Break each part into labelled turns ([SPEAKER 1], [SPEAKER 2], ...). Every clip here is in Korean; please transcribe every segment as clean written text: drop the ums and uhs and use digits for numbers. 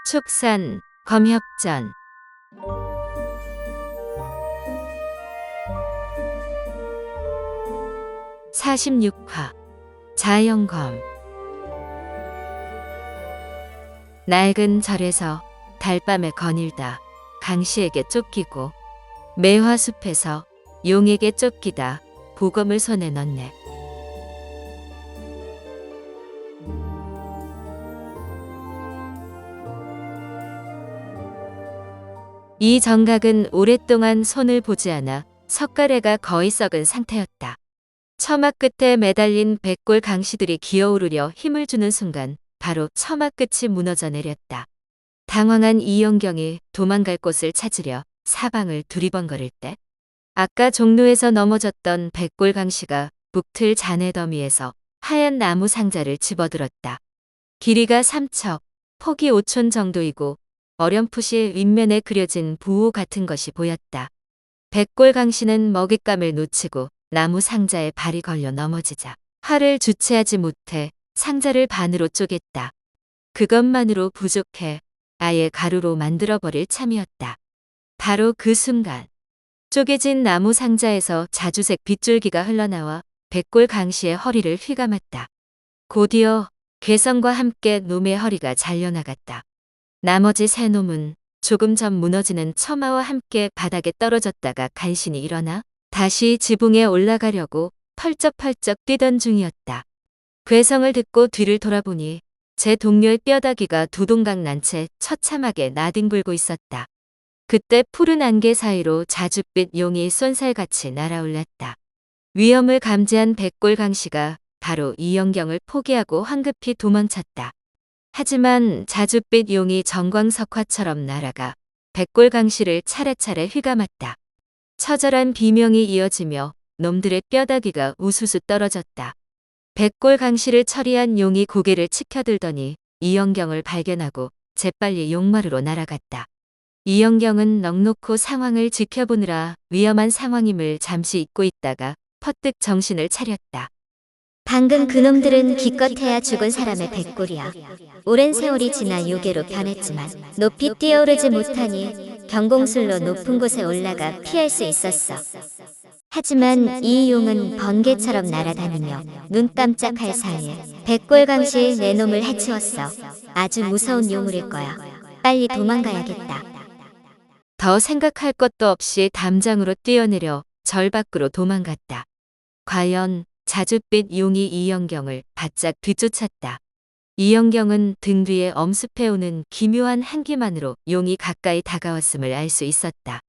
[SPEAKER 1] 축산, 검협전. 46화 자연검. 낡은 절에서 달밤에 거닐다 강씨에게 쫓기고 매화숲에서 용에게 쫓기다 보검을 손에 넣네. 이 정각은 오랫동안 손을 보지 않아 석가래가 거의 썩은 상태였다. 처막 끝에 매달린 백골 강씨들이 기어오르려 힘을 주는 순간 바로 처막 끝이 무너져 내렸다. 당황한 이영경이 도망갈 곳을 찾으려 사방을 두리번거릴 때 아까 종로에서 넘어졌던 백골 강씨가 북틀 잔해 더미에서 하얀 나무 상자를 집어들었다. 길이가 3척, 폭이 5촌 정도이고 어렴풋이 윗면에 그려진 부호 같은 것이 보였다. 백골 강씨는 먹잇감을 놓치고 나무 상자에 발이 걸려 넘어지자 화를 주체하지 못해 상자를 반으로 쪼갰다. 그것만으로 부족해 아예 가루로 만들어버릴 참이었다. 바로 그 순간 쪼개진 나무 상자에서 자주색 빗줄기가 흘러나와 백골 강씨의 허리를 휘감았다. 곧이어 괴성과 함께 놈의 허리가 잘려나갔다. 나머지 세 놈은 조금 전 무너지는 처마와 함께 바닥에 떨어졌다가 간신히 일어나 다시 지붕에 올라가려고 펄쩍펄쩍 뛰던 중이었다. 괴성을 듣고 뒤를 돌아보니 제 동료의 뼈다귀가 두 동강 난 채 처참하게 나뒹굴고 있었다. 그때 푸른 안개 사이로 자줏빛 용이 쏜살같이 날아올랐다. 위험을 감지한 백골 강씨가 바로 이영경을 포기하고 황급히 도망쳤다. 하지만 자줏빛 용이 정광석화처럼 날아가 백골 강씨를 차례차례 휘감았다. 처절한 비명이 이어지며 놈들의 뼈다귀가 우수수 떨어졌다. 백골 강씨를 처리한 용이 고개를 치켜들더니 이영경을 발견하고 재빨리 용마루로 날아갔다. 이영경은 넋놓고 상황을 지켜보느라 위험한 상황임을 잠시 잊고 있다가 퍼뜩 정신을 차렸다.
[SPEAKER 2] 방금 그놈들은 기껏해야 죽은 사람의 백골이야. 오랜 세월이 지나 요괴로 변했지만 높이 뛰어오르지 못하니 경공술로 높은 곳에 올라가 피할 수 있었어. 하지만 이 용은 번개처럼 날아다니며 눈 깜짝할 사이에 백골 강씨 내 놈을 해치웠어. 아주 무서운 요물일 거야. 빨리 도망가야겠다.
[SPEAKER 1] 더 생각할 것도 없이 담장으로 뛰어내려 절 밖으로 도망갔다. 과연 자줏빛 용이 이영경을 바짝 뒤쫓았다. 이영경은 등 뒤에 엄습해오는 기묘한 향기만으로 용이 가까이 다가왔음을 알 수 있었다.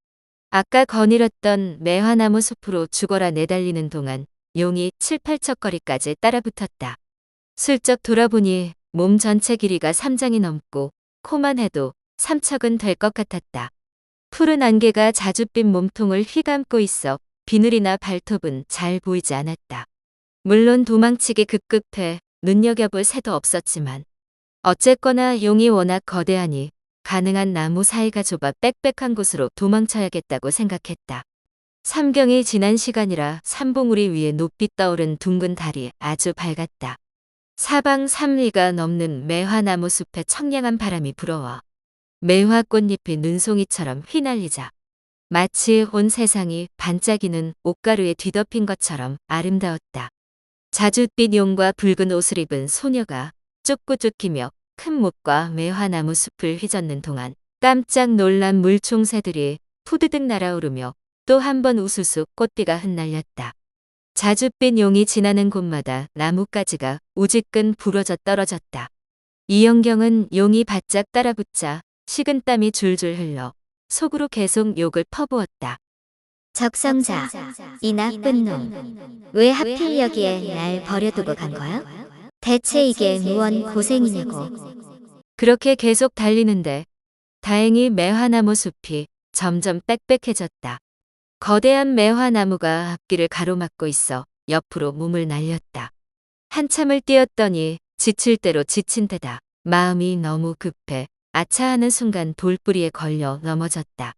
[SPEAKER 1] 아까 거닐었던 매화나무 숲으로 죽어라 내달리는 동안 용이 7, 8척거리까지 따라붙었다. 슬쩍 돌아보니 몸 전체 길이가 3장이 넘고 코만 해도 3척은 될 것 같았다. 푸른 안개가 자줏빛 몸통을 휘감고 있어 비늘이나 발톱은 잘 보이지 않았다. 물론 도망치기 급급해 눈여겨볼 새도 없었지만 어쨌거나 용이 워낙 거대하니 가능한 나무 사이가 좁아 빽빽한 곳으로 도망쳐야겠다고 생각했다. 삼경이 지난 시간이라 산봉우리 위에 높이 떠오른 둥근 달이 아주 밝았다. 사방 3리가 넘는 매화나무 숲에 청량한 바람이 불어와 매화 꽃잎이 눈송이처럼 휘날리자 마치 온 세상이 반짝이는 옷가루에 뒤덮인 것처럼 아름다웠다. 자줏빛 용과 붉은 옷을 입은 소녀가 쫓고 큰 못과 매화나무 숲을 휘젓는 동안 깜짝 놀란 물총새들이 푸드득 날아오르며 또 한 번 우수수 꽃비가 흩날렸다. 자줏빛 용이 지나는 곳마다 나뭇가지가 우지끈 부러져 떨어졌다. 이영경은 용이 바짝 따라붙자 식은땀이 줄줄 흘러 속으로 계속 욕을 퍼부었다.
[SPEAKER 2] 적성자, 이 나쁜 놈. 왜 하필 여기에 날 버려두고 간 거야? 대체 이게 무언 고생이냐고.
[SPEAKER 1] 그렇게 계속 달리는데 다행히 매화나무 숲이 점점 빽빽해졌다. 거대한 매화나무가 앞길을 가로막고 있어 옆으로 몸을 날렸다. 한참을 뛰었더니 지칠 대로 지친 데다 마음이 너무 급해 아차하는 순간 돌뿌리에 걸려 넘어졌다.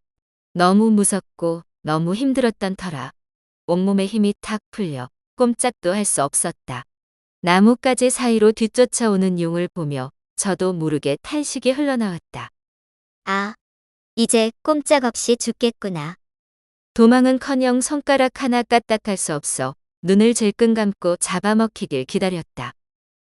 [SPEAKER 1] 너무 무섭고 너무 힘들었던 터라 온몸에 힘이 탁 풀려 꼼짝도 할 수 없었다. 나뭇가지 사이로 뒤쫓아오는 용을 보며 저도 모르게 탄식이 흘러나왔다.
[SPEAKER 2] 아, 이제 꼼짝없이 죽겠구나.
[SPEAKER 1] 도망은커녕 손가락 하나 까딱할 수 없어 눈을 질끈 감고 잡아먹히길 기다렸다.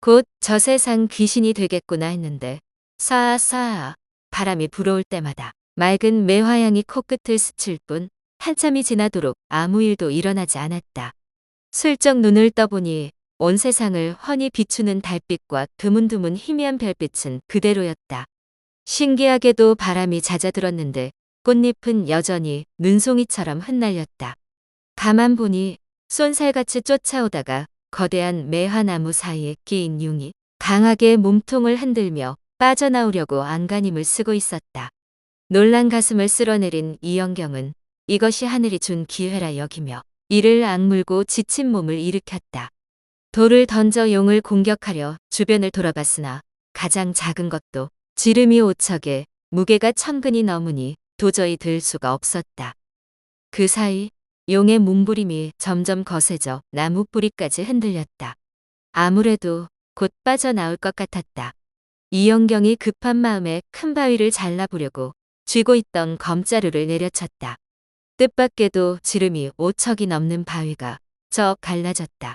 [SPEAKER 1] 곧 저 세상 귀신이 되겠구나 했는데 싸아 바람이 불어올 때마다 맑은 매화향이 코끝을 스칠 뿐 한참이 지나도록 아무 일도 일어나지 않았다. 슬쩍 눈을 떠보니 온 세상을 훤히 비추는 달빛과 드문드문 희미한 별빛은 그대로였다. 신기하게도 바람이 잦아들었는데 꽃잎은 여전히 눈송이처럼 흩날렸다. 가만 보니 쏜살같이 쫓아오다가 거대한 매화나무 사이에 끼인 융이 강하게 몸통을 흔들며 빠져나오려고 안간힘을 쓰고 있었다. 놀란 가슴을 쓸어내린 이영경은 이것이 하늘이 준 기회라 여기며 이를 악물고 지친 몸을 일으켰다. 돌을 던져 용을 공격하려 주변을 돌아봤으나 가장 작은 것도 지름이 5척에 무게가 1000근이 넘으니 도저히 들 수가 없었다. 그 사이 용의 몸부림이 점점 거세져 나무 뿌리까지 흔들렸다. 아무래도 곧 빠져나올 것 같았다. 이영경이 급한 마음에 큰 바위를 잘라보려고 쥐고 있던 검자루를 내려쳤다. 뜻밖에도 지름이 5척이 넘는 바위가 쩍 갈라졌다.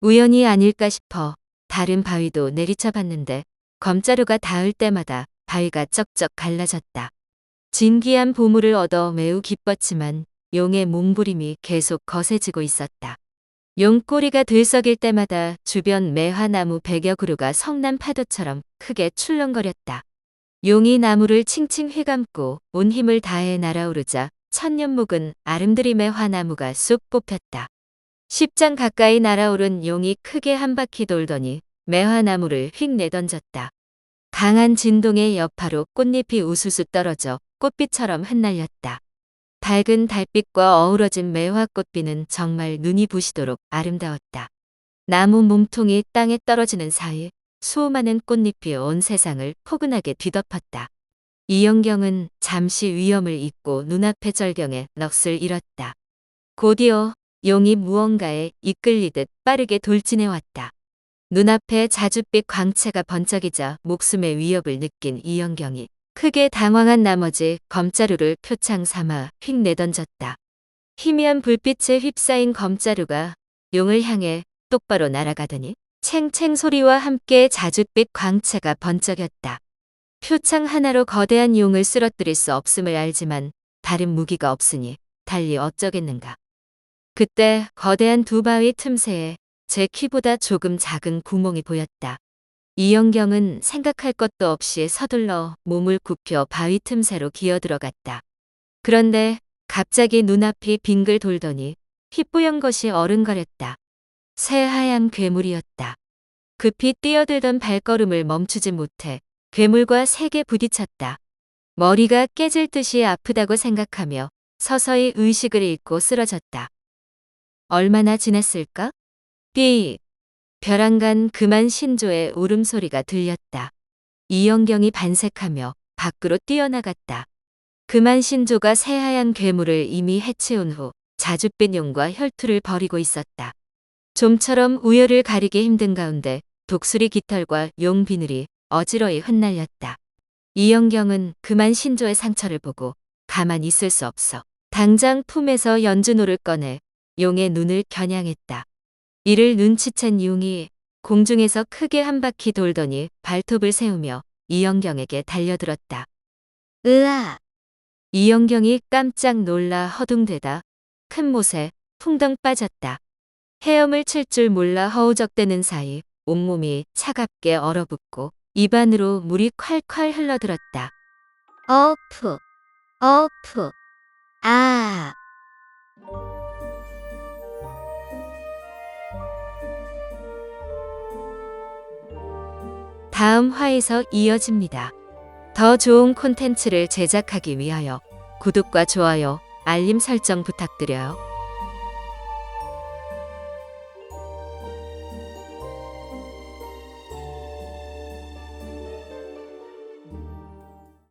[SPEAKER 1] 우연이 아닐까 싶어 다른 바위도 내리쳐 봤는데 검자루가 닿을 때마다 바위가 쩍쩍 갈라졌다. 진귀한 보물을 얻어 매우 기뻤지만 용의 몸부림이 계속 거세지고 있었다. 용 꼬리가 들썩일 때마다 주변 매화나무 100여 그루가 성난 파도처럼 크게 출렁거렸다. 용이 나무를 칭칭 휘감고 온 힘을 다해 날아오르자 천년 묵은 아름드림의 화나무가 쑥 뽑혔다. 10장 가까이 날아오른 용이 크게 한 바퀴 돌더니 매화나무를 휙 내던졌다. 강한 진동의 여파로 꽃잎이 우수수 떨어져 꽃빛처럼 흩날렸다. 밝은 달빛과 어우러진 매화꽃비는 정말 눈이 부시도록 아름다웠다. 나무 몸통이 땅에 떨어지는 사이 수많은 꽃잎이 온 세상을 포근하게 뒤덮었다. 이영경은 잠시 위험을 잊고 눈앞의 절경에 넋을 잃었다. 곧이어 용이 무언가에 이끌리듯 빠르게 돌진해왔다. 눈앞에 자줏빛 광채가 번쩍이자 목숨의 위협을 느낀 이영경이 크게 당황한 나머지 검자루를 표창 삼아 휙 내던졌다. 희미한 불빛에 휩싸인 검자루가 용을 향해 똑바로 날아가더니 챙챙 소리와 함께 자줏빛 광채가 번쩍였다. 표창 하나로 거대한 용을 쓰러뜨릴 수 없음을 알지만 다른 무기가 없으니 달리 어쩌겠는가. 그때 거대한 두 바위 틈새에 제 키보다 조금 작은 구멍이 보였다. 이영경은 생각할 것도 없이 서둘러 몸을 굽혀 바위 틈새로 기어들어갔다. 그런데 갑자기 눈앞이 빙글 돌더니 휘뿌연 것이 어른거렸다. 새하얀 괴물이었다. 급히 뛰어들던 발걸음을 멈추지 못해 괴물과 세게 부딪혔다. 머리가 깨질 듯이 아프다고 생각하며 서서히 의식을 잃고 쓰러졌다. 얼마나 지났을까? 삐! 벼랑간 그만 신조의 울음소리가 들렸다. 이영경이 반색하며 밖으로 뛰어나갔다. 그만 신조가 새하얀 괴물을 이미 해치운 후 자줏빛 용과 혈투를 벌이고 있었다. 좀처럼 우열을 가리기 힘든 가운데 독수리 깃털과 용 비늘이 어지러이 흩날렸다. 이영경은 그만 신조의 상처를 보고 가만히 있을 수 없어 당장 품에서 연주노를 꺼내 용의 눈을 겨냥했다. 이를 눈치챈 용이 공중에서 크게 한 바퀴 돌더니 발톱을 세우며 이영경에게 달려들었다.
[SPEAKER 2] 으아!
[SPEAKER 1] 이영경이 깜짝 놀라 허둥대다 큰 못에 풍덩 빠졌다. 헤엄을 칠 줄 몰라 허우적대는 사이 온몸이 차갑게 얼어붙고 입안으로 물이 콸콸 흘러들었다.
[SPEAKER 2] 어프! 어프! 아!
[SPEAKER 1] 다음 화에서 이어집니다. 더 좋은 콘텐츠를 제작하기 위하여 구독과 좋아요, 알림 설정 부탁드려요.